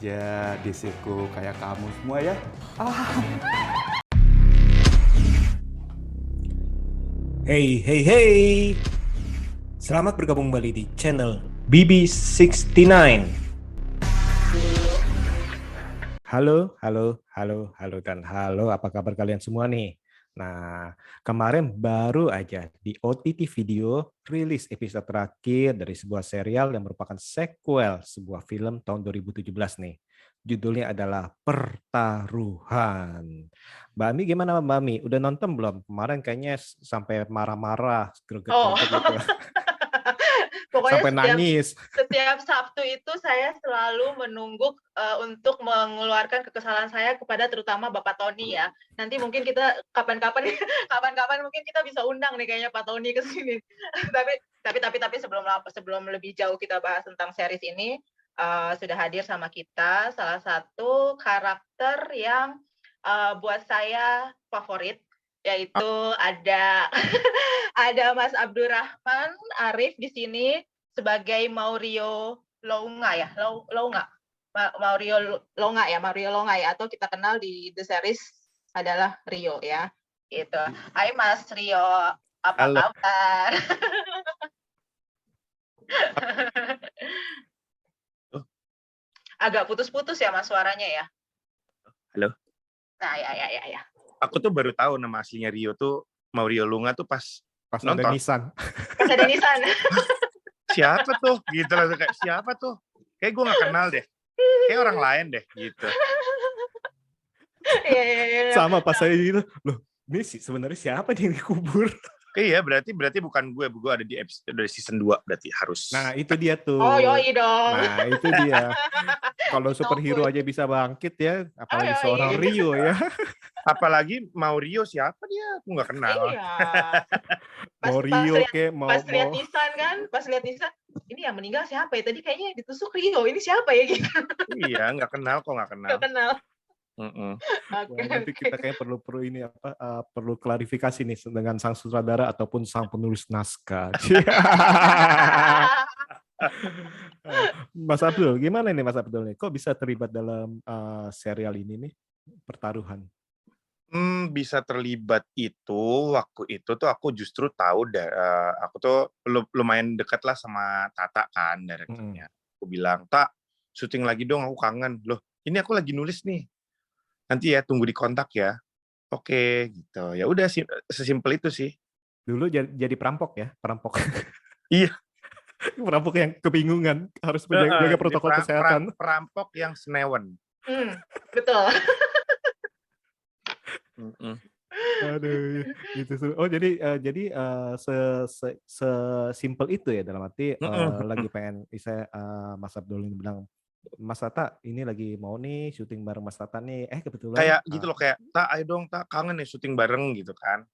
aja disiku kayak kamu semua ya. Ah. Hey, hey, hey. Selamat bergabung kembali di channel BB69. Halo, dan halo. Apa kabar kalian semua nih? Nah, kemarin baru aja di OTT Video rilis episode terakhir dari sebuah serial yang merupakan sequel sebuah film tahun 2017 nih. Judulnya adalah Pertaruhan. Mbak Ami gimana Mbak Ami? Udah nonton belum? Kemarin kayaknya sampai marah-marah, Oh, greget-greget gitu. pokoknya Sampai nangis. setiap Sabtu itu saya selalu menunggu untuk mengeluarkan kekesalan saya kepada terutama Bapak Tony ya. Nanti mungkin kita kapan-kapan kapan-kapan mungkin kita bisa undang nih kayaknya Pak Tony ke sini. tapi sebelum lebih jauh kita bahas tentang series ini, sudah hadir sama kita salah satu karakter yang buat saya favorit, yaitu ada ada Mas Abdurrahman Arif di sini sebagai Maurio Longa ya, Longa. Maurio Longa ya, atau kita kenal di The Series adalah Rio ya. Gitu. Hai Mas Rio, apa Halo. kabar? Agak putus-putus ya Mas suaranya ya. Halo. Nah, ya. Aku tuh baru tahu nama aslinya Rio tuh Maurio Lunga tuh pas Pas ada nonton. Nissan. Pas ada Nissan. Siapa tuh? Gitu langsung kayak siapa tuh? Kayak gue nggak kenal deh. Kayak orang lain deh gitu. Iya. Sama pas saya gitu, loh ini sih sebenarnya siapa nih yang dikubur? Iya berarti bukan gue ada di episode dari season 2 berarti harus. Nah itu dia tuh. Oh yoi dong. Nah itu dia. Kalau superhero aja bisa bangkit ya, apalagi seorang Rio ya. Apalagi Maurio siapa dia? Aku nggak kenal. Iya. Mau Rio ke pas lihat Nissan kan, ini yang meninggal siapa ya? Tadi kayaknya ditusuk Rio, ini siapa ya gitu. Iya nggak kenal kok nggak kenal. Nggak kenal. Okay, nanti kita kayak perlu klarifikasi nih dengan sang sutradara ataupun sang penulis naskah. Mas Abdul, gimana nih Mas Abdul nih? Kok bisa terlibat dalam serial ini nih, Pertaruhan? Bisa terlibat itu waktu itu tuh aku justru tahu aku tuh lumayan dekat lah sama Tata kan direkturnya. Aku bilang, "Tak, syuting lagi dong, aku kangen." Loh, ini aku lagi nulis nih. Nanti ya tunggu di kontak ya. Oke, gitu. Ya udah sesimpel itu sih. Dulu jadi perampok ya, perampok. Iya. Perampok yang kebingungan harus menjaga protokol kesehatan. Perampok yang senewen. Betul. Aduh, itu oh jadi sesimpel itu ya dalam arti lagi pengen saya Mas Abdul ini bilang Mas Tata ini lagi mau nih syuting bareng Mas Tata nih kebetulan kayak gitu loh kayak Tak ayo dong Tak kangen nih syuting bareng gitu kan.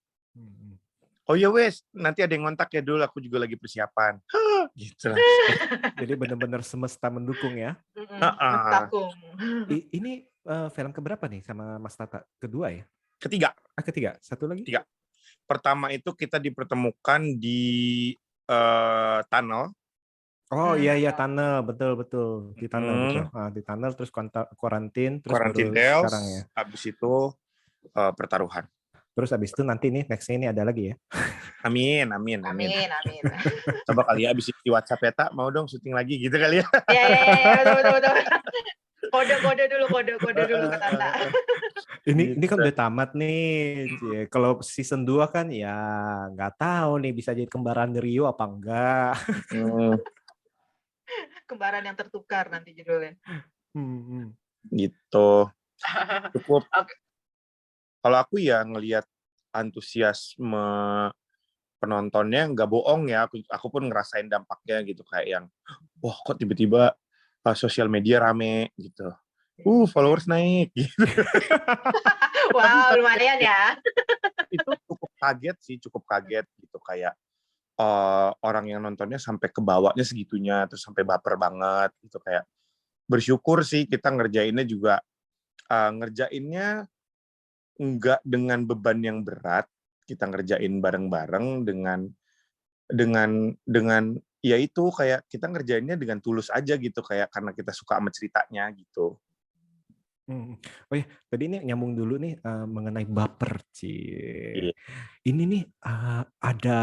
Oh ya wes nanti ada yang ngontak ya dulu aku juga lagi persiapan gitu lah. Jadi benar-benar semesta mendukung ya. Mendukung. Ini film keberapa nih sama Mas Tata? Kedua ya? Ketiga. Satu lagi? Tiga. Pertama itu kita dipertemukan di tunnel. Oh iya tunnel, betul di tunnel betul. Di tunnel terus kuarantin terus baru sekarang ya. Habis itu Pertaruhan. Terus habis itu nanti nih nextnya ini ada lagi ya. Amin. Coba kali ya abis di WhatsApp ya Tak mau dong syuting lagi gitu kali ya. Iya betul. Kode dulu ke Tata. Ini kan udah tamat nih. Kalau season 2 kan ya nggak tahu nih bisa jadi kembaran Rio apa enggak. Kembaran yang tertukar nanti judulnya. Gitu. Cukup. Kalau aku ya ngelihat antusiasme penontonnya nggak bohong ya. Aku pun ngerasain dampaknya gitu kayak yang wah kok tiba-tiba sosial media rame gitu. Followers naik gitu. Wow, lumayan ya. Itu cukup kaget gitu kayak orang yang nontonnya sampai ke bawahnya segitunya terus sampai baper banget gitu kayak bersyukur sih kita ngerjainnya juga ngerjainnya enggak dengan beban yang berat, kita ngerjain bareng-bareng dengan dengan ya itu kayak kita ngerjainnya dengan tulus aja gitu kayak karena kita suka sama ceritanya gitu. Oh ya, tadi ini nyambung dulu nih mengenai baper, Iya. Ini nih ada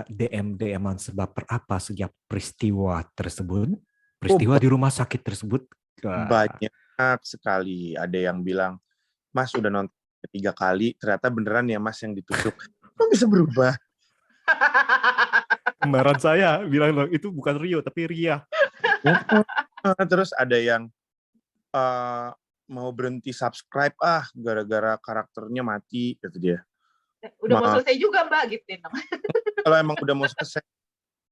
DM-an sebaper apa sejak peristiwa tersebut? Peristiwa di rumah sakit tersebut? Banyak sekali. Ada yang bilang, Mas udah nonton 3 kali, ternyata beneran ya Mas yang ditusuk. Kok bisa berubah? Kembaran saya bilang loh, itu bukan Rio tapi Ria. Terus ada yang mau berhenti subscribe gara-gara karakternya mati kata dia. Udah mau selesai juga Mbak gitu dong. Kalau emang udah mau selesai.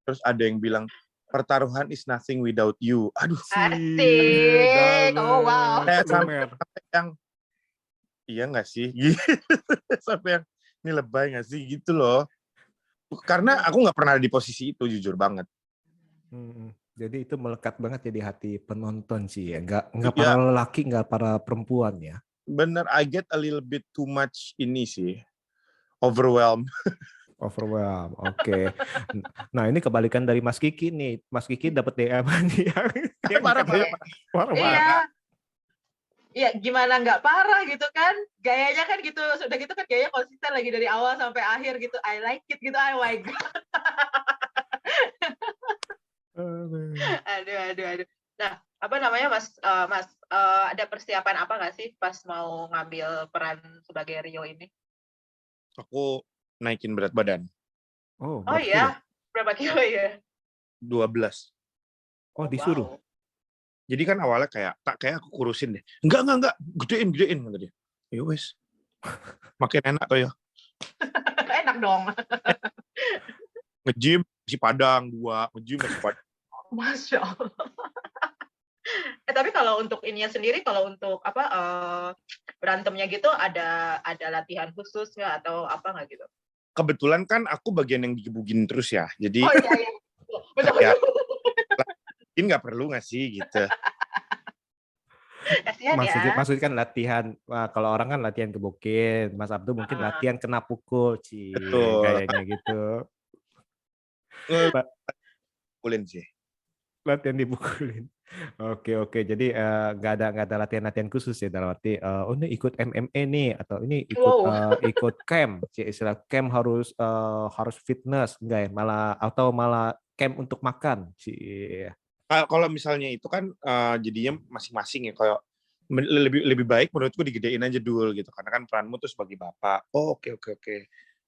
Terus ada yang bilang pertaruhan is nothing without you. Aduh. Asik. Oh wow. Kayak sampai yang iya nggak sih? Sampai yang ini lebay nggak sih gitu loh. Karena aku nggak pernah di posisi itu jujur banget. Jadi itu melekat banget ya di hati penonton sih ya. Nggak para lelaki, nggak para perempuan ya. Bener, I get a little bit too much ini sih. Overwhelmed. Oke. Nah ini kebalikan dari Mas Kiki nih. Mas Kiki dapat DM yang parah. Iya. Iya, gimana nggak parah gitu kan? Gayanya kan gitu, sudah gitu kan gayanya konsisten lagi dari awal sampai akhir gitu. I like it gitu. Oh my god. Aduh. Nah, apa namanya Mas ada persiapan apa nggak sih pas mau ngambil peran sebagai Rio ini? Aku naikin berat badan. Oh iya, berapa kilo ya? 12. Oh disuruh. Wow. Jadi kan awalnya kayak aku kurusin deh. Enggak, gedein kata dia. Ya wes. Makin enak tuh ya. Enak dong. Nge-gym si Padang 2, nge-gym si Padang. Masya Allah. Tapi kalau untuk ininya sendiri, kalau untuk berantemnya gitu ada latihan khusus nggak atau apa nggak gitu? Kebetulan kan aku bagian yang digebugin terus ya. Jadi iya. Betul. Ya, mungkin nggak perlu nggak sih gitu. Kasihan ya. Maksudnya kan latihan, kalau orang kan latihan gebukin, Mas Abdul mungkin latihan kena pukul, Betul. kayaknya gitu. Pukulin sih. Latihan dipukulin. Oke. Jadi nggak ada latihan khusus ya dalam arti ini ikut MMA nih atau ini ikut camp. Istilah camp harus fitness enggak ya? Malah camp untuk makan sih. Kalau misalnya itu kan jadinya masing-masing ya kayak lebih baik menurutku digedein aja dulu gitu karena kan peranmu tuh sebagai bapak. Oke.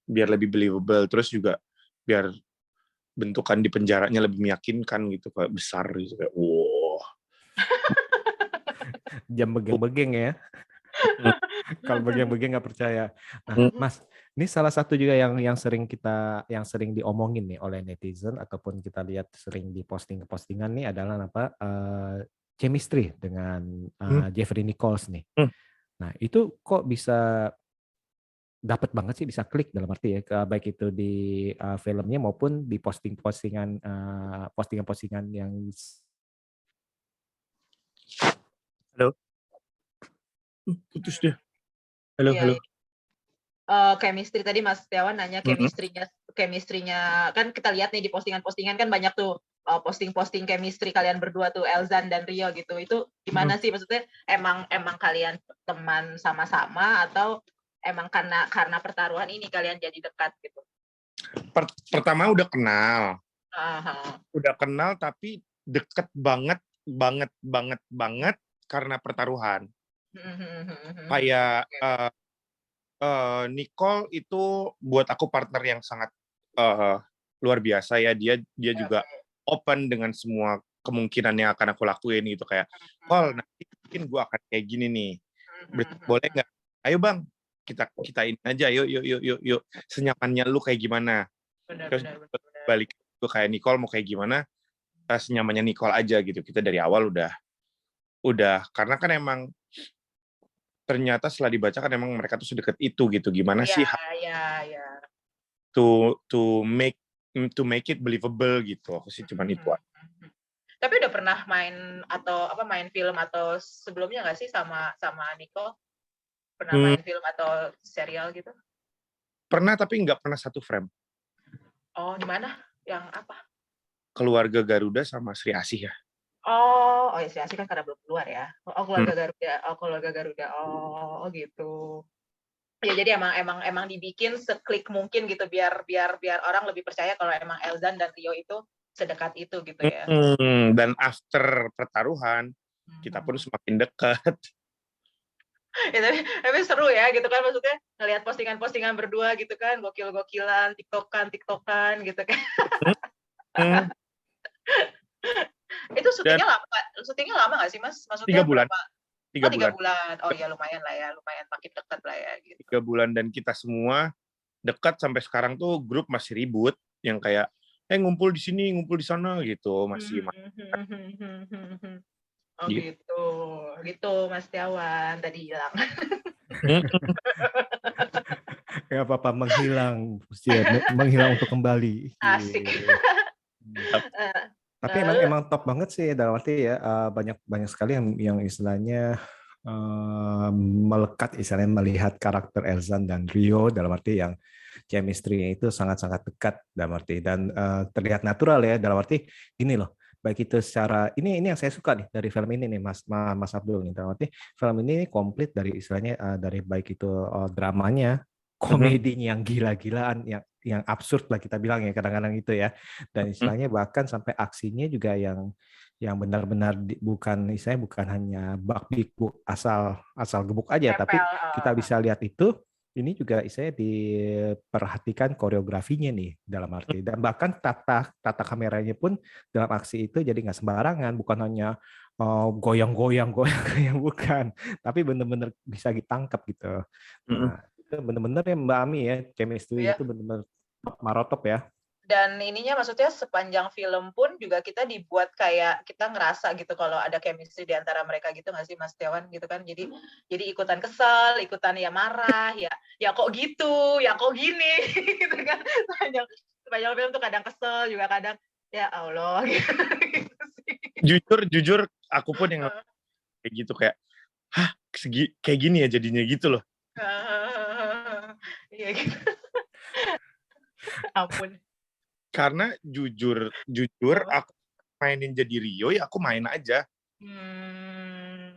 Biar lebih believable terus juga biar bentukan di penjaranya lebih meyakinkan gitu kayak besar gitu kayak wow. Jam begeng-begeng ya. Kalau begeng-begeng nggak percaya. Nah, Mas, ini salah satu juga yang sering diomongin nih oleh netizen ataupun kita lihat sering di postingan nih adalah chemistry dengan Jeffrey Nichols nih. Nah, itu kok bisa dapat banget sih, bisa klik dalam arti ya, baik itu di filmnya maupun di postingan yang Halo. Putus dia. Halo. Chemistry tadi Mas Setiawan nanya chemistry-nya kan kita lihat nih di postingan-postingan kan banyak tuh posting chemistry kalian berdua tuh Elzan dan Rio gitu. Itu gimana sih maksudnya emang kalian teman sama-sama atau emang karena pertaruhan ini kalian jadi dekat gitu? Pertama udah kenal. Udah kenal tapi deket banget karena pertaruhan. Kayak Nicole itu buat aku partner yang sangat luar biasa ya. Dia juga open dengan semua kemungkinan yang akan aku lakuin gitu kayak, nanti mungkin gue akan kayak gini nih. Boleh nggak? Ayo bang, kita ini aja. Yuk. Senyamannya lu kayak gimana? Terus balik ke kayak Nicole mau kayak gimana? Senyamannya Nicole aja gitu. Kita dari awal udah karena kan emang ternyata setelah dibaca kan emang mereka tuh sedekat itu gitu. Gimana sih to make it believable gitu. Aku sih cuman itu. Tapi udah pernah main film atau sebelumnya nggak sih sama Nicole? Pernah main film atau serial gitu? Pernah tapi nggak pernah satu frame. Oh, di mana? Yang apa? Keluarga Garuda sama Sri Asih ya. Oh ya si Asih kan karena belum keluar ya. Oh Hmm. keluarga Garuda. Oh gitu. Ya jadi emang dibikin seklik mungkin gitu biar orang lebih percaya kalau emang Elzan dan Rio itu sedekat itu gitu ya. Dan after pertaruhan kita pun semakin dekat. Ya, tapi seru ya gitu kan, maksudnya ngelihat postingan-postingan berdua gitu kan, gokil-gokilan, tiktokan gitu kan. Hmm. Itu Dan syutingnya lama nggak sih Mas? 3 Maksudnya bulan. berapa? 3 3 bulan. bulan. Oh ya lumayan lah ya, lumayan makin dekat lah ya gitu. 3 bulan dan kita semua dekat sampai sekarang tuh grup masih ribut yang kayak ngumpul di sini, ngumpul di sana gitu, masih Oh gitu. gitu Mas Tiawan tadi hilang. Nggak apa-apa, menghilang untuk kembali. Asik. Tapi emang top banget sih dalam arti ya, banyak sekali yang istilahnya melekat, istilahnya melihat karakter Elzan dan Rio dalam arti yang chemistry-nya itu sangat-sangat dekat dalam arti, dan terlihat natural ya dalam arti ini loh, baik itu secara ini yang saya suka nih dari film ini nih Mas Abdul nih, dalam arti film ini komplit dari istilahnya dari baik itu dramanya, komedinya yang gila-gilaan, yang absurd lah kita bilang ya kadang-kadang itu ya, dan istilahnya bahkan sampai aksinya juga yang benar-benar bukan hanya bakbik asal gebuk aja, tapi kita bisa lihat itu ini juga istilahnya diperhatikan koreografinya nih dalam arti, dan bahkan tata kameranya pun dalam aksi itu jadi nggak sembarangan, bukan hanya goyang-goyang bukan, tapi benar-benar bisa ditangkap gitu. Nah, itu benar-benar ya Mbak Ami ya, chemistry itu benar-benar marotop ya. Dan ininya maksudnya sepanjang film pun juga kita dibuat kayak kita ngerasa gitu kalau ada chemistry di antara mereka gitu nggak sih Mas Tiawan gitu kan, jadi ikutan kesel, ikutan ya marah, ya kok gitu, ya kok gini gitu kan, sepanjang film tuh kadang kesel juga kadang ya Allah gitu sih. Jujur aku pun yang kayak gitu, kayak kayak gini ya jadinya gitu loh. Iya gitu. Ampun. Karena jujur aku mainin jadi Rio ya aku main aja.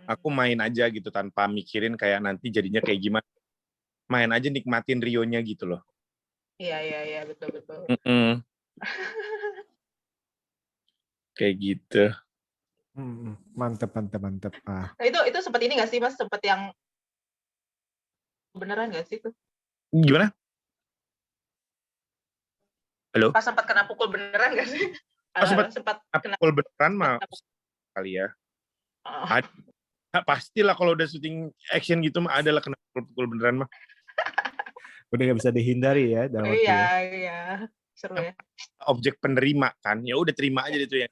Aku main aja gitu tanpa mikirin kayak nanti jadinya kayak gimana. Main aja nikmatin Rio-nya gitu loh. Iya betul. Kayak gitu. Mantep. Nah, itu sempat ini nggak sih Mas, sempat yang beneran nggak sih tuh? Gimana? Halo? Pas sempat kena pukul beneran nggak sih? Sempat kena pukul beneran mah kali ya. Pastilah kalau udah syuting action gitu mah adalah kena pukul beneran mah. Udah nggak bisa dihindari ya dalam arti. Iya. Seru ya. Objek penerima kan, ya udah terima aja itu ya.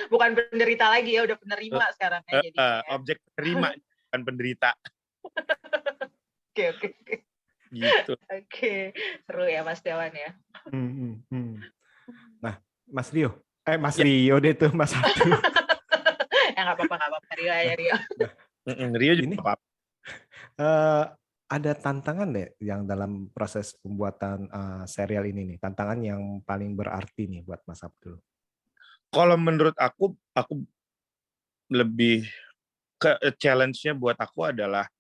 bukan penderita lagi ya, udah penerima sekarang ya jadinya. Objek penerima bukan penderita. Oke. Gitu. Oke, seru ya Mas Tiawan ya. Nah, Mas Rio deh tuh Mas Abdul. Ya nggak apa-apa Rio ya Rio. Rio juga apa? Ada tantangan deh yang dalam proses pembuatan serial ini nih, tantangan yang paling berarti nih buat Mas Abdul. Kalau menurut aku lebih ke challenge-nya buat aku adalah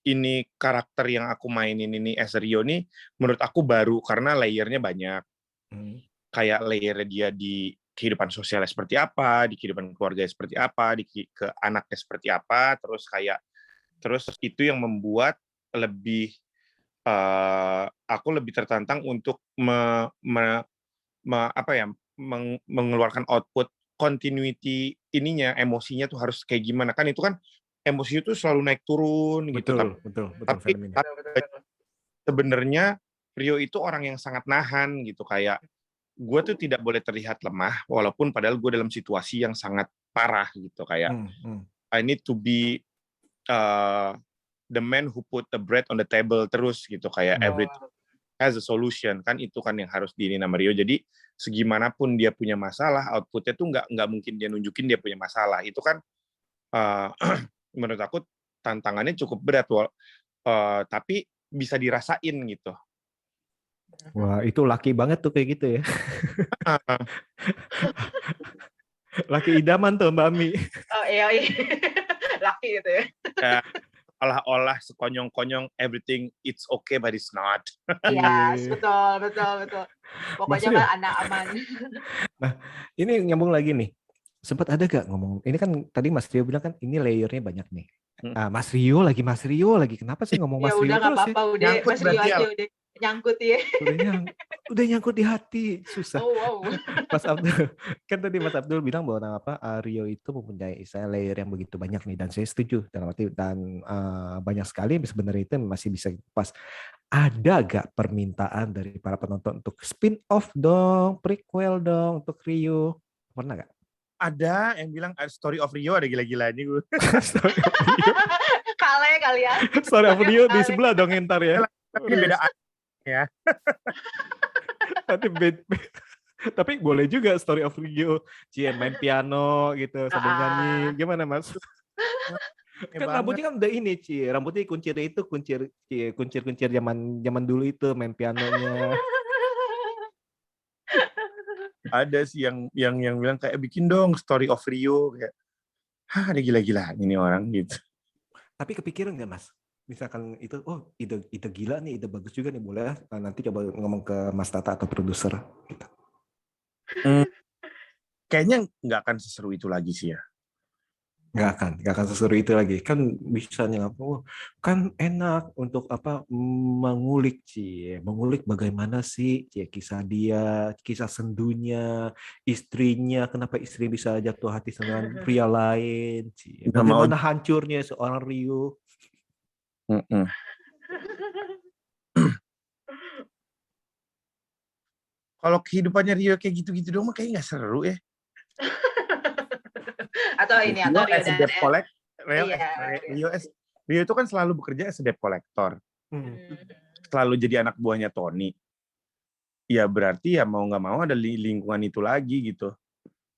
ini karakter yang aku mainin ini as Rio nih menurut aku baru karena layernya banyak. Kayak layer dia di kehidupan sosialnya seperti apa, di kehidupan keluarganya seperti apa, ke anaknya seperti apa, terus itu yang membuat aku lebih tertantang untuk mengeluarkan output continuity ininya, emosinya tuh harus kayak gimana, kan itu kan emosinya tuh selalu naik turun gitu. Betul tapi sebenarnya Rio itu orang yang sangat nahan gitu, kayak gue tuh tidak boleh terlihat lemah walaupun padahal gue dalam situasi yang sangat parah gitu, kayak I need to be the man who put the bread on the table terus gitu, kayak everything has a solution, kan itu kan yang harus diinin sama Rio. Jadi segimanapun dia punya masalah, outputnya tuh nggak mungkin dia nunjukin dia punya masalah. Itu kan menurut aku tantangannya cukup berat, tapi bisa dirasain gitu. Wah, itu laki banget tuh kayak gitu ya. Laki idaman tuh Mbak Mi. Oh iya, iya. Laki gitu ya. Ya, olah-olah sekonyong-konyong everything it's okay but it's not. Yes, Iya. betul. Mas Pokoknya Rio, mah anak aman. nah ini nyambung lagi nih. Sempat ada gak ngomong, ini kan tadi Mas Rio bilang kan ini layernya banyak nih. Mas Rio lagi. Kenapa sih ngomong Ya Mas Rio udah nggak terus ya? apa-apa, udah Nyangkut Mas Rio berarti aja ya. udah nyangkut ya. Udah nyangkut di hati, susah. Oh wow. Mas Abdul, kan tadi Mas Abdul bilang bahwa Rio itu mempunyai layer yang begitu banyak nih, dan saya setuju dalam arti dan banyak sekali sebenarnya itu masih bisa pas. Ada gak permintaan dari para penonton untuk spin off dong, prequel dong untuk Rio? Pernah gak? Ada yang bilang Story of Rio ada gila-gilanya gue. Story of Rio, Kale kalian. Story of Rio di sebelah dong ntar ya. Tapi beda ya. Tapi boleh juga Story of Rio, Cie main piano gitu sambil nyanyi, gimana Mas? Kan rambutnya kan udah ini, Cie, rambutnya kuncir zaman dulu itu main pianonya. Ada sih yang bilang kayak bikin dong Story of Rio kayak, ada gila-gilanya ini orang gitu. Tapi kepikiran nggak Mas? Misalkan itu, oh ide gila nih, ide bagus juga nih, boleh nanti coba ngomong ke Mas Tata atau produser. Gitu. Kayaknya nggak akan seseru itu lagi sih ya. Nggak akan seseru itu lagi. Kan bisa kan enak untuk mengulik bagaimana sih kisah dia, kisah sendunya, istrinya, kenapa istri bisa jatuh hati dengan pria lain, bagaimana hancurnya seorang Rio. Kalau kehidupannya Rio kayak gitu-gitu dong, kayaknya nggak seru ya. Atau ini atau Rio dan Rio itu kan selalu bekerja as a debt collector. Selalu jadi anak buahnya Tony. Ya berarti ya mau nggak mau ada lingkungan itu lagi gitu.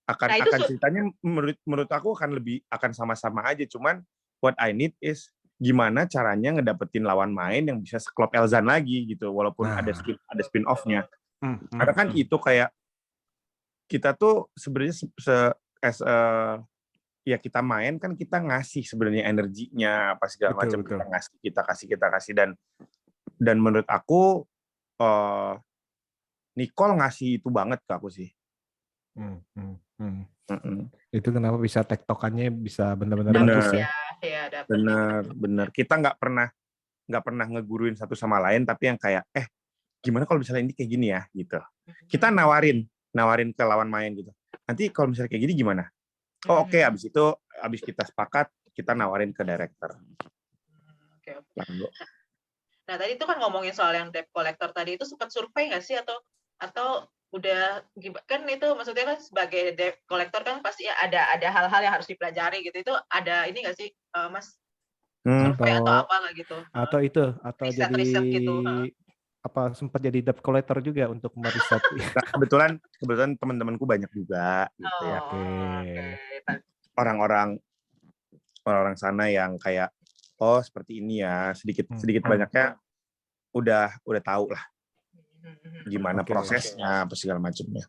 Akan ceritanya menurut aku akan sama-sama aja. Cuman what I need is gimana caranya ngedapetin lawan main yang bisa seklop Elzan lagi gitu. Walaupun ada spin off-nya. Karena kan itu kayak kita tuh sebenarnya ya kita main kan kita ngasih sebenarnya energinya apa segala macam, kita kasih dan menurut aku Nicole ngasih itu banget ke aku sih. Itu kenapa bisa tektokannya bisa benar-benar bagus ya? Bener. Kita nggak pernah ngeguruin satu sama lain, tapi yang kayak gimana kalau misalnya ini kayak gini ya gitu. Kita nawarin ke lawan main gitu. Nanti kalau misalnya kayak gini gimana? Oh oke, abis kita sepakat, kita nawarin ke director. Okay. Nah tadi itu kan ngomongin soal yang debt collector tadi, itu sempat survei nggak sih atau udah kan itu maksudnya kan sebagai debt collector kan pasti ada hal-hal yang harus dipelajari gitu, itu ada ini nggak sih Mas? Survei atau apa nggak gitu? Atau jadi gitu. Sempat jadi debt collector juga untuk meriset. Nah, kebetulan teman-temanku banyak juga gitu ya. Orang-orang sana yang kayak seperti ini ya, sedikit banyaknya udah tahu lah gimana prosesnya apa segala macamnya.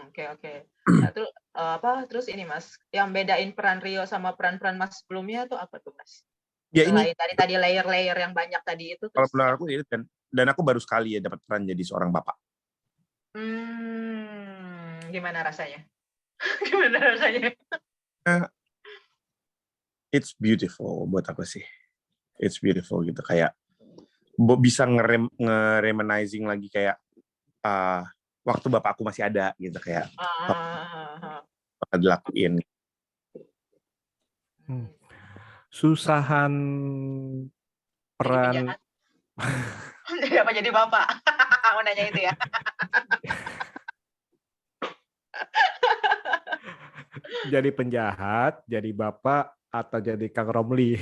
Oke. Nah, terus ini Mas, yang bedain peran Rio sama peran-peran Mas sebelumnya tuh apa tuh Mas? Ya ini tadi layer-layer yang banyak tadi itu. Kalau menurut aku itu dan aku baru sekali ya dapat peran jadi seorang bapak. Gimana rasanya? It's beautiful buat aku sih. It's beautiful gitu, kayak bisa nge-reminiscing lagi kayak waktu bapakku masih ada gitu, kayak dilakuin. Susahan peran apa jadi bapak? Mau nanya itu ya. Jadi penjahat, jadi bapak, atau jadi Kang Romli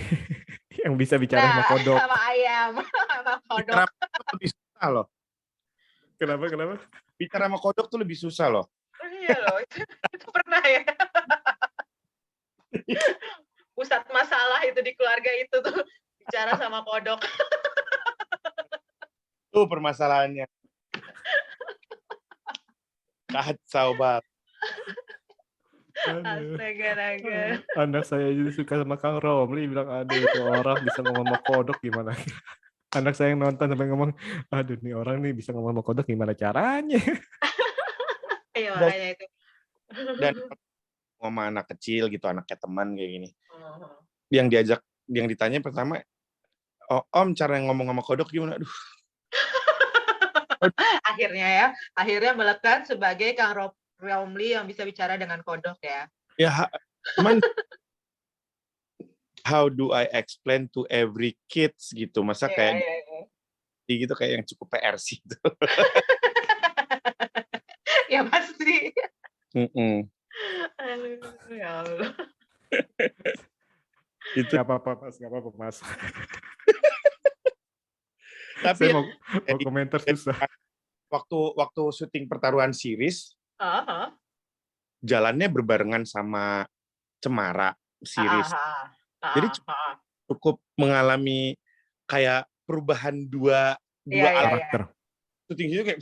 yang bisa bicara sama kodok. Sama ayam, sama kodok. Lebih susah loh. Kenapa? Bicara sama kodok tuh lebih susah loh. Iya loh, itu pernah ya. Pusat masalah itu di keluarga itu tuh bicara sama kodok. Itu permasalahannya. Kacau banget. Aduh. Astaga, naga. Anak saya jadi suka sama Kang Romli, bilang aduh itu orang bisa ngomong sama kodok gimana. Anak saya yang nonton sampai ngomong, aduh nih orang nih bisa ngomong sama kodok gimana caranya. Iya, Dan, makanya itu. dan sama anak kecil gitu, anaknya teman kayak gini. Oh. Yang ditanya pertama, oh, Om cara ngomong sama kodok gimana? Aduh, Akhirnya melekat sebagai Kang Romli yang bisa bicara dengan kodok ya. ya cuman how do I explain to every kids gitu? Masa kayak gitu kayak yang cukup PR sih itu. Ya pasti. Mm-mm. Aduh, ya Allah. Itu Gak apa-apa mas. tapi Saya mau komentar susah. waktu syuting pertaruhan series Aha. jalannya berbarengan sama Cemara series. Jadi cukup mengalami kayak perubahan dua Iya. Karakter. syuting itu kayak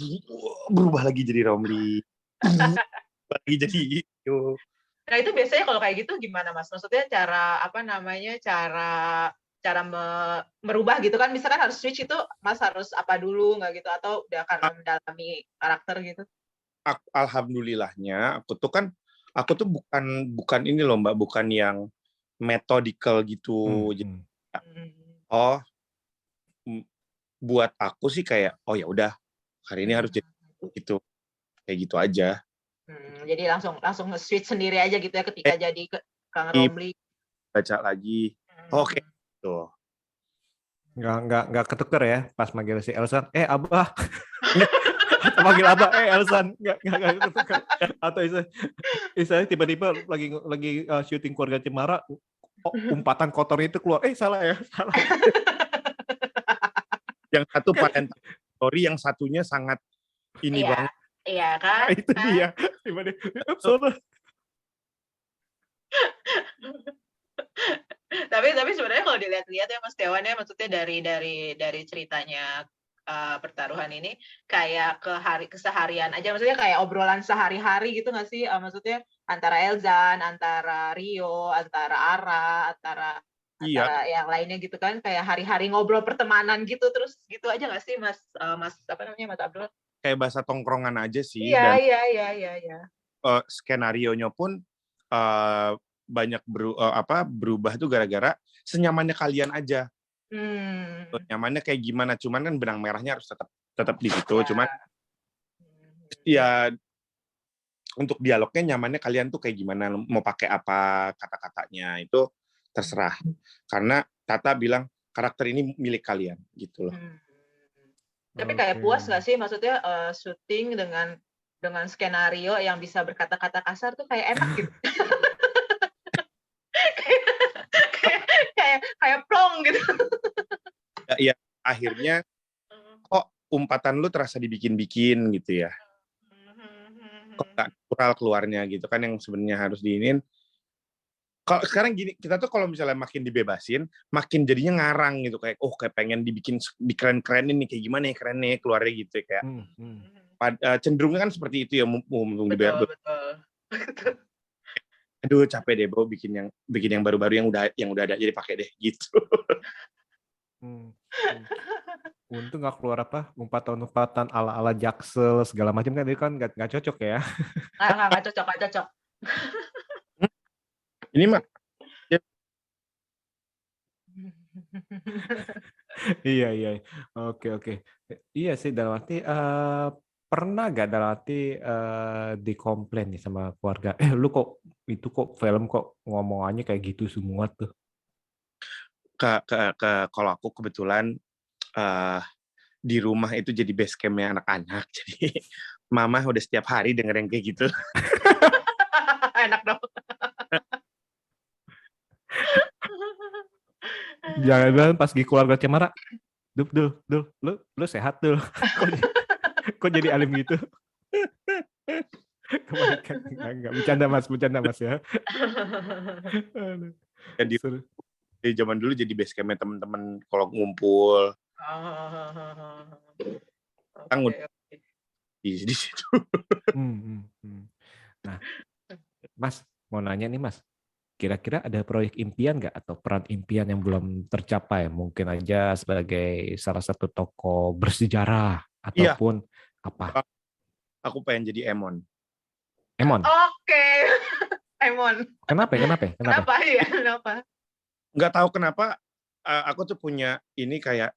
berubah lagi jadi Romli. Berubah lagi jadi itu. Nah itu biasanya kalau kayak gitu gimana Mas? Maksudnya cara merubah gitu kan? Misalkan harus switch itu Mas harus apa dulu nggak gitu? Atau udah karena mendalami karakter gitu? Alhamdulillahnya aku tuh bukan ini loh Mbak, bukan yang methodikal gitu. Oh, buat aku sih kayak oh ya udah hari ini harus jadi gitu, kayak gitu aja. Jadi langsung nge-switch sendiri aja gitu ya ketika jadi Kang Romli. Baca lagi. Oke. Tuh. Nggak ketuker ya pas manggil si Elsan. Abah. Atau manggil abah. Elsan. Nggak ketuker. Atau misalnya tiba-tiba lagi syuting Keluarga Cemara, umpatan kotornya itu keluar. Salah ya. Salah. Yang satu patent story, yang satunya sangat ini banget. Iya kan? Itu dia. Tapi sebenarnya kalau dilihat-lihat ya Mas Dewan ya, maksudnya dari ceritanya pertaruhan ini kayak keseharian aja, maksudnya kayak obrolan sehari-hari gitu nggak sih? Maksudnya antara Elzan, antara Rio, antara Ara, antara yang lainnya gitu kan, kayak hari-hari ngobrol pertemanan gitu, terus gitu aja nggak sih Mas apa namanya Mas Abdul? Kayak bahasa tongkrongan aja sih. Iya. Skenarionya pun banyak berubah tuh gara-gara senyamannya kalian aja. Nyamannya kayak gimana? Cuman kan benang merahnya harus tetap di situ. Cuman ya untuk dialognya nyamannya kalian tuh kayak gimana? Mau pakai apa kata-katanya itu terserah. Karena Tata bilang karakter ini milik kalian gitu loh. Tapi kayak puas nggak sih? Maksudnya syuting dengan skenario yang bisa berkata-kata kasar tuh kayak enak gitu. kayak plong gitu. Ya akhirnya kok umpatan lu terasa dibikin-bikin gitu ya. Kok nggak natural keluarnya gitu kan, yang sebenarnya harus diinin. Kalau sekarang gini, kita tuh kalau misalnya makin dibebasin, makin jadinya ngarang gitu, kayak kayak pengen dibikin dikeren-kerenin nih, kayak gimana ya kerennya keluarnya gitu kayak. Cenderungnya kan seperti itu ya, mumpung betul. Aduh capek deh bro bikin yang baru-baru yang udah ada, jadi pakai deh gitu. Untung nggak keluar umpatan ala Jaksel segala macam kan, itu kan nggak cocok ya. Nggak cocok. Ini mah Iya. Oke. Iya sih, dalam arti pernah gak dalam arti dikomplain nih sama keluarga, lu kok film kok ngomongannya kayak gitu semua tuh? Kalau aku kebetulan di rumah itu jadi base campnya anak-anak, jadi mama udah setiap hari denger yang kayak gitu. Enak dong. Jangan pas di Keluarga Cemara, Dul, lu sehat Dul? Kok jadi alim gitu? Kebalikan, enggak bercanda mas ya. Jadi zaman dulu jadi base campnya teman-teman kalau ngumpul. Kang Oke, udah oke. di situ. Hmm, hmm, hmm. Nah, Mas, mau nanya nih Mas, kira-kira ada proyek impian nggak atau peran impian yang belum tercapai? Mungkin aja sebagai salah satu tokoh bersejarah Iya, ataupun apa? aku pengen jadi Emon. Emon, Oke, Emon. kenapa? Ya? Kenapa? Ya? Kenapa? Kenapa ya? Kenapa? Nggak tahu kenapa aku tuh punya ini kayak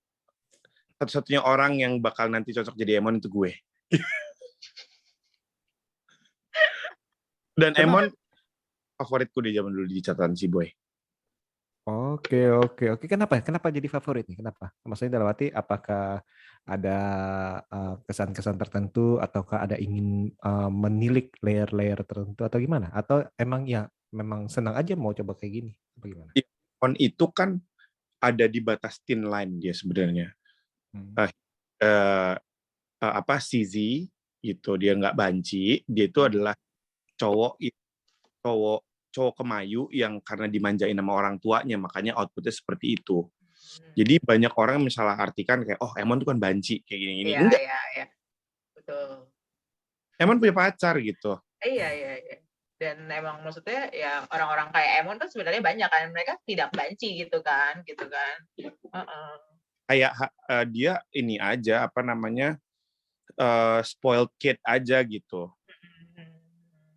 satu-satunya orang yang bakal nanti cocok jadi Emon itu gue. Dan Kenapa? Emon favoritku di zaman dulu di catatan si Boy. Oke, oke, oke. Kenapa? Kenapa jadi favorit nih? Kenapa? Maksudnya dalam arti apakah ada kesan-kesan tertentu ataukah ada ingin menilik layer-layer tertentu atau gimana? Atau emang ya memang senang aja mau coba kayak gini? Apa gimana? Emon itu kan ada di batas thin line dia sebenarnya. Hmm. Apa CZ gitu, dia nggak banci, dia itu adalah cowok cowok cowok kemayu yang karena dimanjain sama orang tuanya makanya outputnya seperti itu. Jadi banyak orang misalnya artikan kayak Emon tuh kan banci kayak gini-gini. Iya, Enggak, iya, iya. Betul. Emon punya pacar gitu. Iya, iya, iya. Dan emang maksudnya ya orang-orang kayak Emon kan sebenarnya banyak kan, mereka tidak banci gitu kan. Heeh. Kayak dia ini aja apa namanya spoiled kid aja gitu.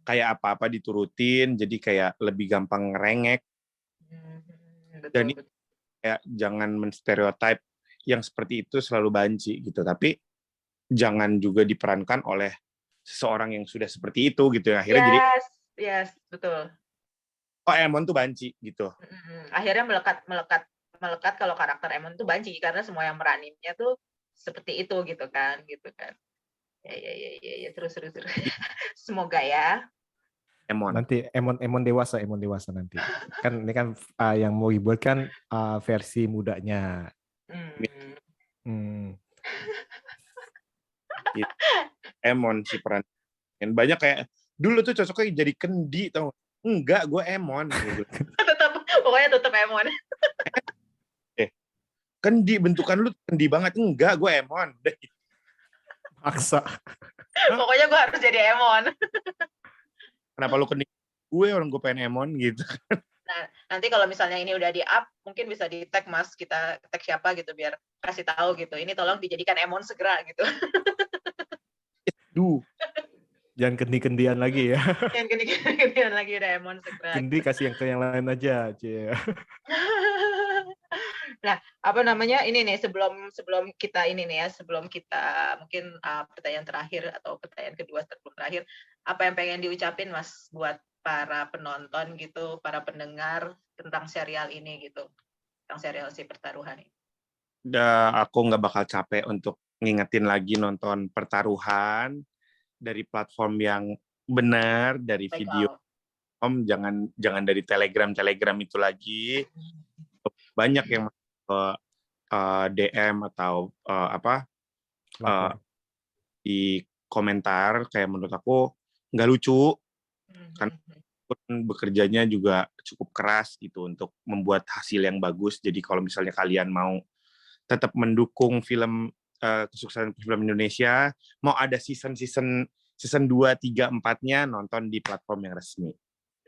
Kayak apa-apa diturutin, jadi kayak lebih gampang ngerengek. Dan Betul, betul. kayak jangan menstereotype yang seperti itu selalu banci gitu, tapi jangan juga diperankan oleh seseorang yang sudah seperti itu gitu ya. Akhirnya jadi Yes, betul. Emon tuh banci gitu. Akhirnya melekat kalau karakter Emon tuh banci karena semua yang meraninnya tuh seperti itu gitu kan. Ya, terus. Semoga ya. Emon. Nanti Emon dewasa nanti. Kan ini kan yang mau dibuat kan versi mudanya. Hmm. Emon si peran. Banyak kayak dulu tuh cocoknya jadi Kendi tau. Enggak, gue Emon. Pokoknya tetap Emon. Kendi bentukan lu Kendi banget. Enggak, gue Emon. Paksa. Pokoknya gue harus jadi Emon. Kenapa lu Kendi? Gue orang gue pengen Emon gitu. Nah, nanti kalau misalnya ini udah di up, mungkin bisa di tag Mas, kita tag siapa gitu biar kasih tahu gitu. Ini tolong dijadikan Emon segera gitu. Duh. Jangan kendi-kendian lagi ya. Yang gini lagi udah Emon segera. Kendi kasih yang ke yang lain aja. Nah, apa namanya ini nih sebelum kita ini nih ya, sebelum kita mungkin pertanyaan terakhir atau pertanyaan kedua sebelum terakhir, apa yang pengen diucapin Mas buat para penonton gitu, para pendengar tentang serial ini gitu, tentang serial Si Pertaruhan ini. Aku nggak bakal capek untuk ngingetin lagi nonton Pertaruhan dari platform yang benar, dari video. Jangan dari Telegram itu lagi. Banyak yang DM atau di komentar kayak menurut aku nggak lucu karena bekerjanya juga cukup keras gitu untuk membuat hasil yang bagus. Jadi kalau misalnya kalian mau tetap mendukung kesuksesan film Indonesia, mau ada season 2, 3, 4-nya nonton di platform yang resmi.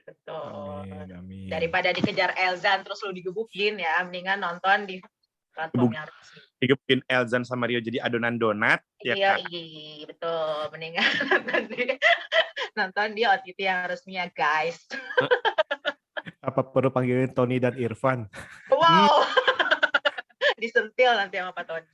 Betul. Amin. Daripada dikejar Elzan terus lu digebukin ya, mendingan nonton di platform yang resmi. Digebukin Elzan sama Rio jadi adonan donat. Iya, betul. Mendingan nonton di OTT yang resmi ya, guys. Apa perlu panggilin Tony dan Irfan? Wow. Disentil nanti sama Pak Tony.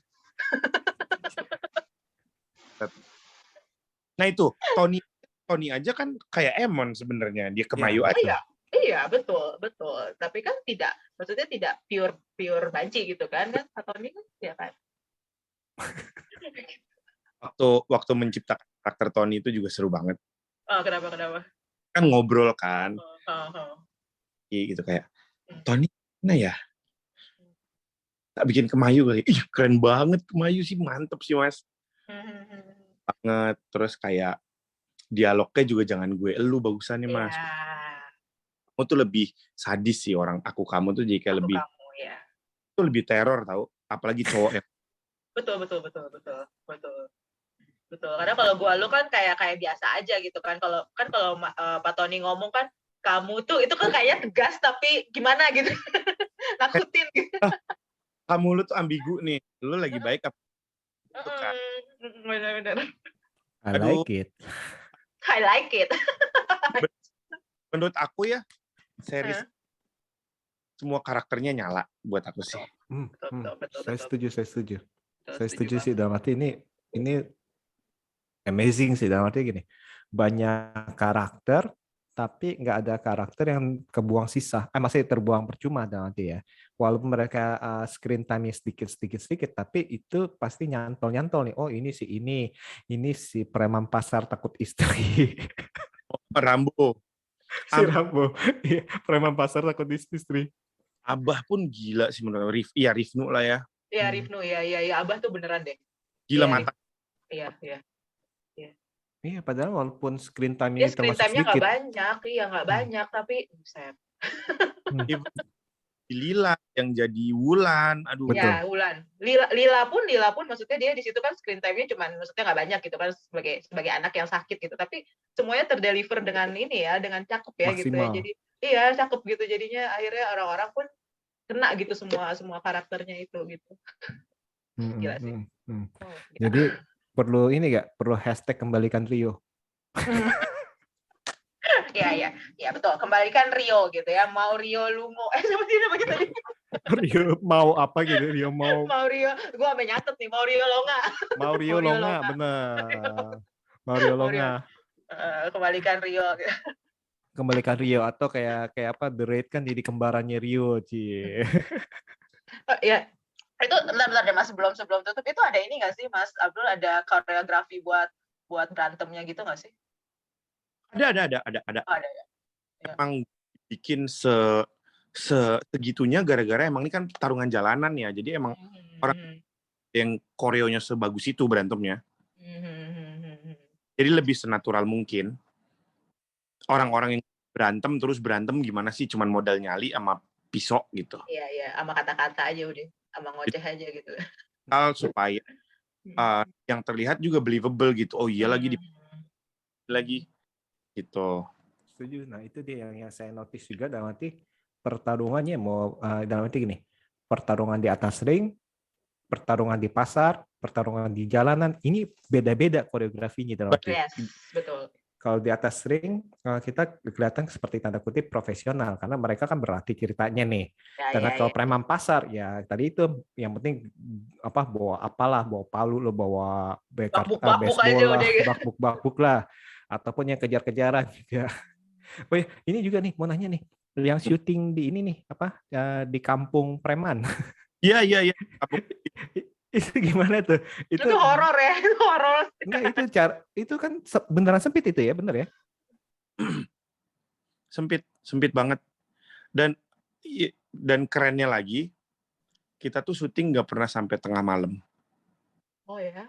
Nah itu, Tony aja kan kayak Emon sebenarnya, dia kemayu aja. Iya, betul. Tapi kan maksudnya tidak pure banci gitu kan Pak Tony kan ya kan. Waktu menciptakan karakter Tony itu juga seru banget. Oh, kenapa? Kan ngobrol kan. Gitu kayak, Tony mana ya? Tak bikin kemayu kali. Ih, keren banget kemayu sih, mantep sih Mas. Banget. Terus kayak dialognya juga jangan gue elu bagusannya Mas. Kamu tuh lebih sadis sih aku kamu tuh jadi kayak lebih kamu, ya. Itu lebih teror tahu, apalagi cowok ya. Betul. betul. Karena kalau gua lu kan kayak biasa aja gitu kan. Kalau Pak Tony ngomong kan, kamu tuh itu kan kayaknya tegas tapi gimana gitu. Nakutin gitu. Kamu lu tuh ambigu nih. Lu lagi baik apa gitu kan. Benar-benar. I Aduh. like it. I like it. Menurut aku ya, series semua karakternya nyala buat aku sih. Betul. Saya setuju. Saya setuju banget. sih, dalam arti ini amazing sih, dalam arti gini, banyak karakter tapi nggak ada karakter yang kebuang sisa, masih terbuang percuma dalam arti ya. Walaupun mereka screen time-nya sedikit, tapi itu pasti nyantol nih. Oh ini si preman pasar takut istri. Rambo. Si Rambo, iya, preman pasar takut istri. Abah pun gila sih menurut Rifnu lah ya. Iya, Rifnu, iya, Abah tuh beneran deh. Gila Iya, mata. Iya. Iya, padahal walaupun screen Dia time-nya screen termasuk time-nya sedikit. nggak banyak, tapi buset. Lila yang jadi Wulan, aduh. Betul. Ya, Wulan. Lila pun maksudnya dia di situ kan screen time-nya cuman maksudnya nggak banyak gitu kan sebagai anak yang sakit gitu, tapi semuanya terdeliver dengan ini ya, dengan cakep ya gitu ya. Maksimal. Jadi iya, cakep gitu jadinya akhirnya orang-orang pun kena gitu semua karakternya itu gitu. Gila sih. Oh, gila. Jadi perlu hashtag kembalikan Rio. Iya betul. Kembalikan Rio gitu ya. Mau Rio Lumo. Siapa sih namanya tadi? Rio mau apa gitu? Rio mau Rio. Gue sampai nyatet nih. Mau Rio Longa. Mau Rio Longa, benar. Mau Rio Longa. Kembalikan Rio. Kembalikan Rio atau kayak apa? The Raid kan jadi kembarannya Rio, Ci. Ya. Itu bentar deh Mas, sebelum tutup itu ada ini nggak sih Mas Abdul, ada koreografi buat berantemnya gitu nggak sih? Ada. Oh, ada ya. Emang bikin segitunya gara-gara emang ini kan pertarungan jalanan ya. Jadi emang orang yang koreonya sebagus itu berantemnya. Jadi lebih senatural mungkin. Orang-orang yang berantem gimana sih, cuman modal nyali sama pisau gitu. Iya, sama kata-kata aja udah, sama ngoceh aja gitu. Supaya yang terlihat juga believable gitu. Oh iya lagi gitu. Setuju. Nah itu dia yang saya notice juga, dalam arti pertarungannya mau dalam arti gini, pertarungan di atas ring, pertarungan di pasar, pertarungan di jalanan, ini beda-beda koreografinya dalam arti. Yes, betul. Kalau di atas ring kita kelihatan seperti tanda kutip profesional karena mereka kan berlatih ceritanya nih. Dan kalau preman pasar ya tadi itu yang penting bawa palu lo, bawa karta baseball lah, bakbuk lah, ataupun yang kejar-kejaran juga. Oh ya, ini juga nih mau nanya nih, yang syuting di ini nih di kampung preman. Iya. Itu gimana tuh? Itu horor ya, itu horor. Enggak, itu kan beneran sempit itu ya, bener ya? Sempit banget. Dan kerennya lagi, kita tuh syuting nggak pernah sampai tengah malam. Oh ya?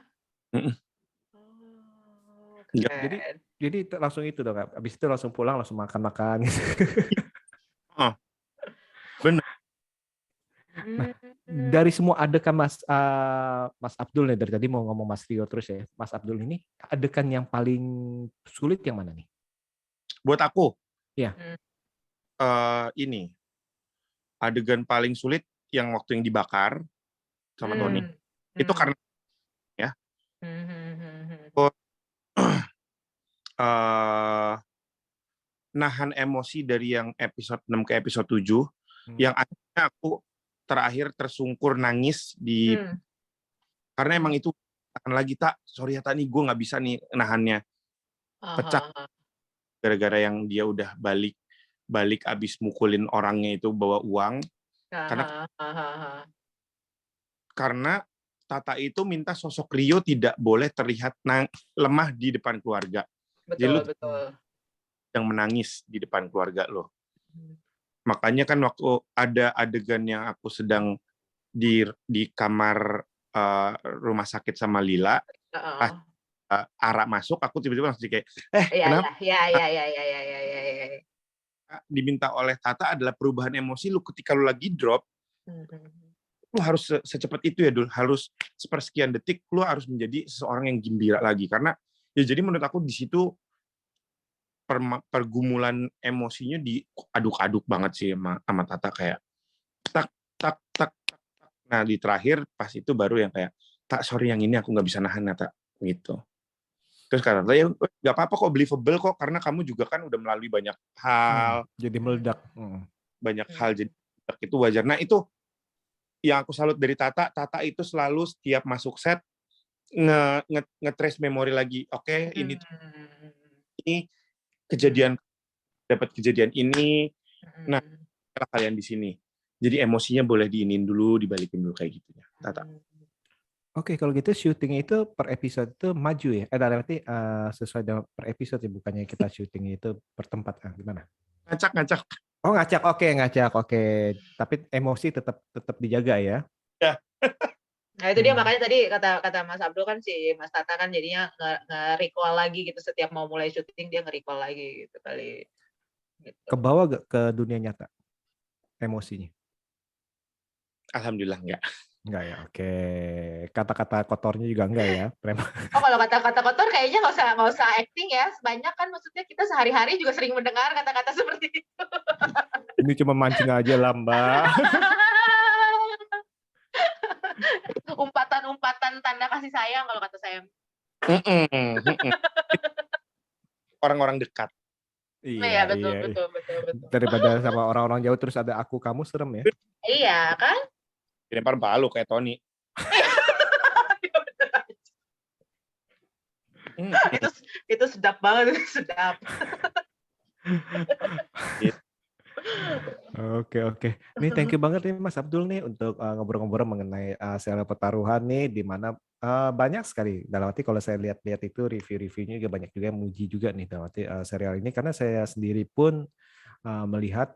Jadi langsung itu dong, habis itu langsung pulang, langsung makan-makan gitu. Bener. Nah, dari semua adegan Mas Abdul nih, dari tadi mau ngomong Mas Rio terus ya, Mas Abdul ini adegan yang paling sulit yang mana nih? Buat aku? Iya. Ini adegan paling sulit yang waktu yang dibakar sama Tony. Itu karena ya. Nahan emosi dari yang episode 6 ke episode 7 yang akhirnya aku terakhir tersungkur nangis karena emang itu akan lagi sorry ya nih gue nggak bisa nih nahannya, pecah gara-gara yang dia udah balik abis mukulin orangnya itu bawa uang karena Tata itu minta sosok Rio tidak boleh terlihat lemah di depan keluarga. Betul. Yang menangis di depan keluarga loh. Makanya kan waktu ada adegan yang aku sedang di kamar rumah sakit sama Lila, Ara masuk, aku tiba-tiba langsung kayak, kenapa? Iya. Diminta oleh Tata adalah perubahan emosi lu ketika lu lagi drop, lu harus secepat itu ya Dul, harus sepersekian detik lu harus menjadi seseorang yang gembira lagi, karena ya jadi menurut aku di situ pergumulan emosinya diaduk-aduk banget sih sama Tata, kayak tak tak tak tak. Nah di terakhir pas itu baru yang kayak, tak sorry yang ini aku nggak bisa nahan Tata gitu. Terus kata Tata, ya nggak apa-apa kok, believable kok, karena kamu juga kan udah melalui banyak hal, Jadi meledak. jadi itu wajar. Nah itu yang aku salut dari Tata itu selalu setiap masuk set nge-trace memori lagi. Oke, ini kejadian, dapat kejadian ini. Nah, kalau kalian di sini. Jadi emosinya boleh diinin dulu, dibalikin dulu kayak gitu ya, Tata. Oke, kalau gitu syutingnya itu per episode itu maju ya? Berarti sesuai dengan per episode ya, bukannya kita syutingnya itu per tempat, gimana? Ngacak. Oh ngacak, oke. Tapi emosi tetap dijaga ya? Ya. Nah itu dia makanya tadi kata Mas Abdul kan, si Mas Tata kan jadinya nge-recall lagi gitu, setiap mau mulai syuting dia nge-recall lagi gitu kali. Gitu. Kebawa gak ke dunia nyata emosinya? Alhamdulillah enggak. Enggak ya, oke. Kata-kata kotornya juga enggak ya? Oh kalau kata-kata kotor kayaknya nggak usah acting ya, sebanyak kan, maksudnya kita sehari-hari juga sering mendengar kata-kata seperti itu. Ini cuma mancing aja lah Mbak. Umpatan-umpatan tanda kasih sayang kalau kata saya. Orang-orang dekat. Iya betul. Daripada sama orang-orang jauh terus ada aku kamu, serem ya? Iya kan? Dilempar balu kayak Tony. itu sedap banget, sedap. Oke. Nih thank you banget nih Mas Abdul nih untuk ngobrol-ngobrol mengenai serial pertaruhan nih, di mana banyak sekali. Dalam arti kalau saya lihat-lihat itu review-reviewnya juga banyak juga yang muji juga nih dalam arti serial ini, karena saya sendiri pun melihat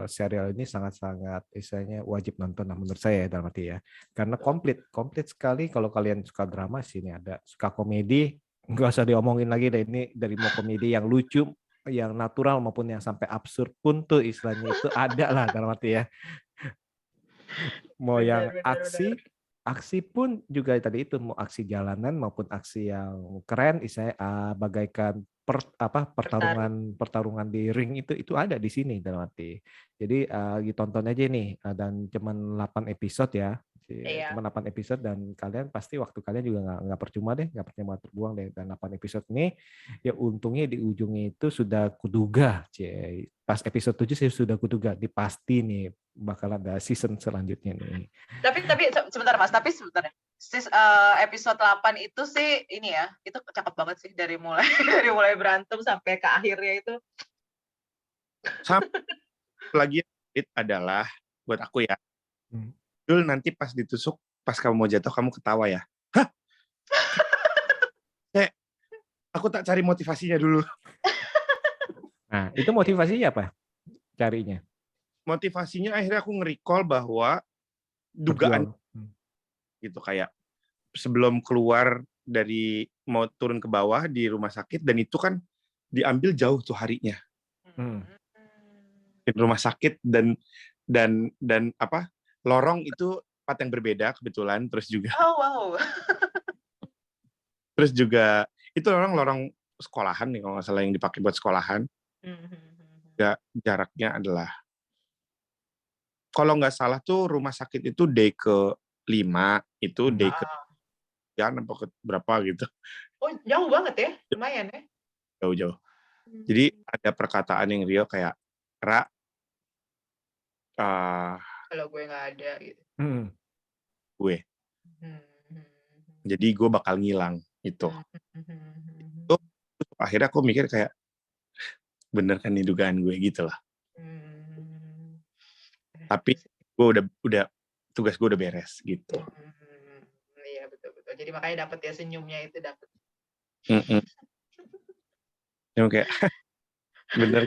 serial ini sangat-sangat istilahnya wajib nonton lah menurut saya dalam arti ya, karena komplit sekali. Kalau kalian suka drama sini ada, suka komedi nggak usah diomongin lagi deh, ini dari mau komedi yang lucu, yang natural maupun yang sampai absurd pun tuh istilahnya itu ada lah dalam arti ya. Mau yang aksi pun juga tadi itu, mau aksi jalanan maupun aksi yang keren istilahnya bagaikan pertarungan di ring itu ada di sini dalam arti. Jadi ditonton aja nih, dan cuman 8 episode ya. Iya. Cuma 8 episode dan kalian pasti waktu kalian juga nggak percuma deh, nggak percuma terbuang deh. Dan 8 episode ini ya untungnya di ujungnya itu sudah kuduga, pas episode 7 saya sudah kuduga dipasti nih bakal ada season selanjutnya nih. Tapi sebentar Mas, episode 8 itu sih ini ya, itu cakep banget sih, dari mulai berantem sampai ke akhirnya itu. Lagi adalah buat aku ya. Dul, nanti pas ditusuk, pas kamu mau jatuh, kamu ketawa ya. Hah? Aku tak cari motivasinya dulu. Nah, itu motivasinya apa? Carinya? Motivasinya akhirnya aku nge-recall bahwa dugaan gitu, kayak sebelum keluar dari mau turun ke bawah di rumah sakit, dan itu kan diambil jauh tuh harinya. Di rumah sakit dan lorong itu tempat yang berbeda kebetulan, terus juga terus juga itu lorong sekolahan nih kalau nggak salah, yang dipakai buat sekolahan. Jaraknya adalah, kalau nggak salah tuh rumah sakit itu day ke-5, itu day ke berapa gitu. Oh jauh banget ya, lumayan ya. Jauh. Jadi ada perkataan yang Rio kayak, Ra, kalau gue nggak ada gitu. Gue. Jadi gue bakal ngilang itu. Terus akhirnya aku mikir kayak, bener kan nih dugaan gue gitu lah. Tapi gue udah tugas gue udah beres gitu. Iya betul. Jadi makanya dapet ya senyumnya itu dapet. Yang kayak bener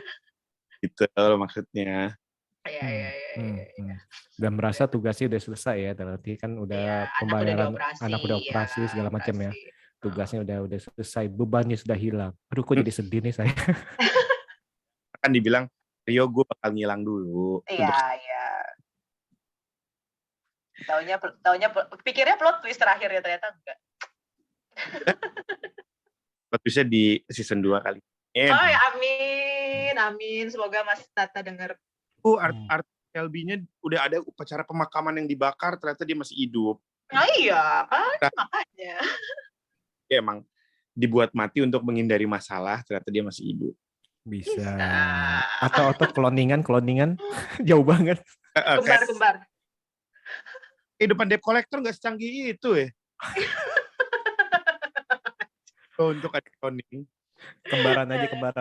gitu maksudnya. Iya. Dan merasa tugasnya udah selesai ya, berarti kan udah pembayaran, anak udah operasi segala macam ya. Tugasnya udah selesai, bebannya sudah hilang. Aduh, kok jadi sedih nih saya. Kan dibilang, Rio gue bakal ngilang dulu. Iya. Pikirnya plot twist terakhir ya, ternyata enggak. Plot twist-nya di season 2 kali. Oh ya, amin. Semoga Mas Tata dengar. Art Shelby-nya udah ada upacara pemakaman yang dibakar, ternyata dia masih hidup. Nah iya, kan makanya. Ya emang dibuat mati untuk menghindari masalah, ternyata dia masih hidup. Bisa. Atau cloningan jauh banget. Kembar. Kehidupan debt collector nggak secanggih itu ya. Untuk ada cloning. Kembaran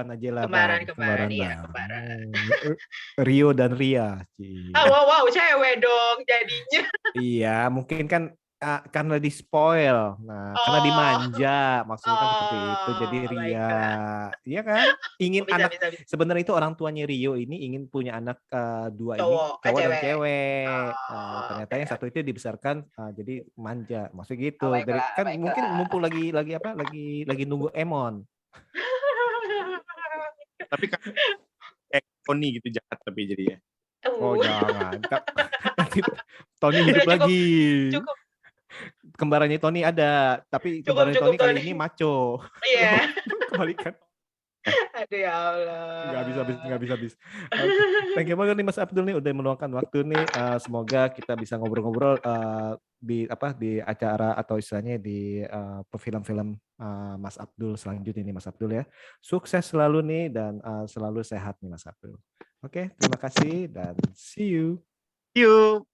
aja lah. Kembaran. Rio dan Ria. Wow, cewek dong jadinya. Iya, mungkin kan karena di spoil, karena dimanja, maksudnya kan seperti itu. Jadi Ria, iya kan? Ingin bisa. Sebenarnya itu orang tuanya Rio ini ingin punya anak dua cowok dan cewek. Ternyata yang satu itu dibesarkan jadi manja, maksudnya gitu. Mungkin mumpung lagi nunggu Emon. Tapi kan Tony gitu jahat tapi jadinya. Oh jangan. Tony hidup lagi. Cukup. Kembarannya Tony ada, tapi kembarannya Tony kali ini maco. Iya. Kebalikan. Aduh ya Allah. Nggak bisa habis. Thank you banget nih Mas Abdul nih udah meluangkan waktu nih. Semoga kita bisa ngobrol-ngobrol di acara atau istilahnya di film-film Mas Abdul selanjutnya nih Mas Abdul ya. Sukses selalu nih dan selalu sehat nih Mas Abdul. Oke, terima kasih dan see you. See you.